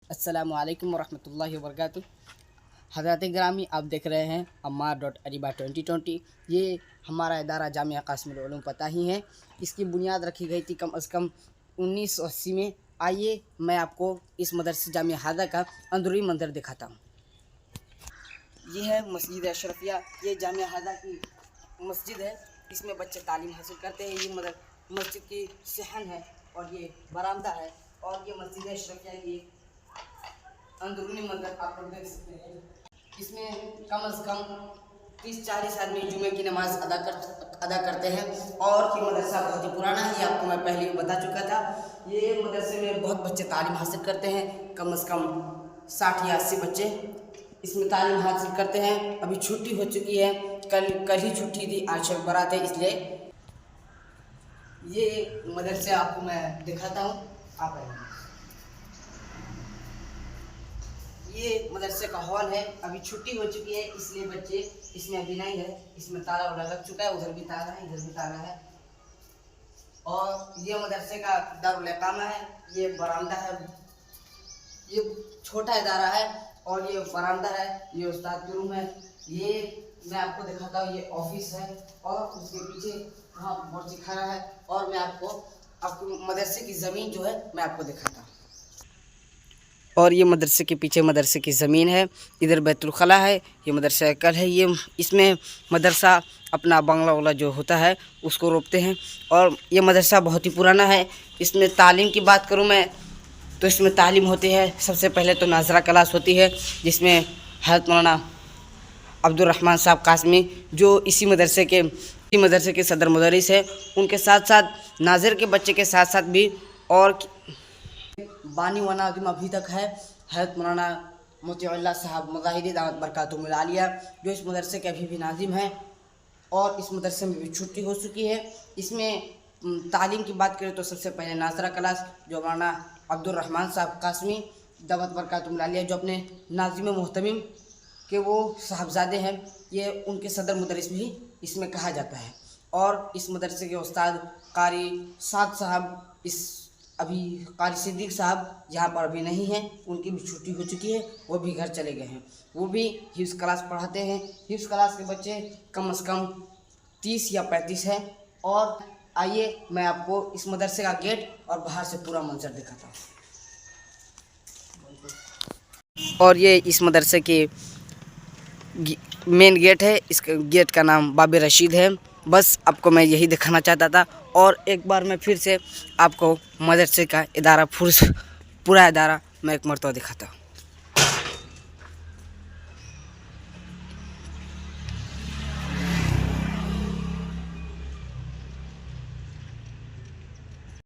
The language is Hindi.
अस्सलामुअलैकुम वरहमतुल्लाहि वबरकातुहू। हज़रात ग्रामी, आप देख रहे हैं अम्मार.अरीबा 2020। ये हमारा इदारा जामिया क़ासिमुल उलूम पता ही है। इसकी बुनियाद रखी गई थी कम अज़ कम 1980 में। आइए मैं आपको इस मदरसे जामिया हादा का अंदरूनी मंजर दिखाता हूँ। ये है मस्जिद अशरफिया। ये जामिया हादा की मस्जिद है। इसमें बच्चे तालीम हासिल करते हैं। ये मस्जिद की सहन है और ये बरामदा है। और ये मस्जिद अशरफिया की अंदरूनी मंजर आप लोग देख सकते हैं। इसमें कम अज़ कम 30-40 आदमी जुमे की नमाज अदा करते हैं। और ये मदरसा बहुत ही पुराना है, आपको मैं पहले ही बता चुका था। ये मदरसे में बहुत बच्चे तालीम हासिल करते हैं। कम अज़ कम 60 या 80 बच्चे इसमें तालीम हासिल करते हैं। अभी छुट्टी हो चुकी है, कल ही छुट्टी थी, आज शब बारात है, इसलिए ये मदरसे आपको मैं दिखाता हूँ। आप आइए। ये मदरसे का हॉल है। अभी छुट्टी हो चुकी है, इसलिए बच्चे इसमें अभी नहीं है। इसमें ताला वाला लग चुका है, उधर भी ताला है, इधर भी ताला है। और ये मदरसे का दारुल इकामा है। ये बरामदा है। ये छोटा इदारा है और ये बरामदा है। ये उस्ताद की रूम है। ये मैं आपको दिखाता हूँ। ये ऑफिस है और उसके पीछे वहाँ मोर्ची खड़ा है। और मैं आपको मदरसे की ज़मीन जो है मैं आपको दिखाता हूँ। और ये मदरसे के पीछे मदरसे की ज़मीन है। इधर बैतुल खला है। ये मदरसा कल है। ये इसमें मदरसा अपना बांग्ला वाला जो होता है उसको रोपते हैं। और ये मदरसा बहुत ही पुराना है। इसमें तालीम की बात करूँ मैं तो इसमें तालीम होती है। सबसे पहले तो नाजरा क्लास होती है, जिसमें हज़रत मौलाना अब्दुर्रहमान साहब कासमी, जो इसी मदरसे के सदर मुदर्रिस है, उनके साथ साथ नाज़िर के बच्चे के साथ साथ भी और बानी व नाज़िम अभी तक है हज़रत मौलाना मोतिउल्लाह साहब मुजाहिदी दामत बरकातुहुल आलिया, जो इस मदरसे के अभी भी नाज़िम हैं। और इस मदरसे में भी छुट्टी हो चुकी है। इसमें तालीम की बात करें तो सबसे पहले नाजरा क्लास, जो मौलाना अब्दुर्रहमान साहब कासमी दामत बरकातुहुल आलिया, जो अपने नाज़िम मोहतमिम के वो साहबजादे हैं, ये उनके सदर मुदर्रिस भी इसमें कहा जाता है। और इस मदरसे के उस्ताद कारी साद साहब, अभी कारी सिद्दीक साहब यहाँ पर अभी नहीं हैं, उनकी भी छुट्टी हो चुकी है, वो भी घर चले गए हैं। वो भी हिफ्ज़ क्लास पढ़ाते हैं। हिफ्ज़ क्लास के बच्चे कम से कम 30 या 35 हैं। और आइए मैं आपको इस मदरसे का गेट और बाहर से पूरा मंजर दिखाता हूँ। और ये इस मदरसे की मेन गेट है। इस गेट का नाम बाबे रशीद है। बस आपको मैं यही दिखाना चाहता था। और एक बार मैं फिर से आपको मदरसे का इदारा पूरा इदारा मैं एक मरतबा दिखाता हूँ।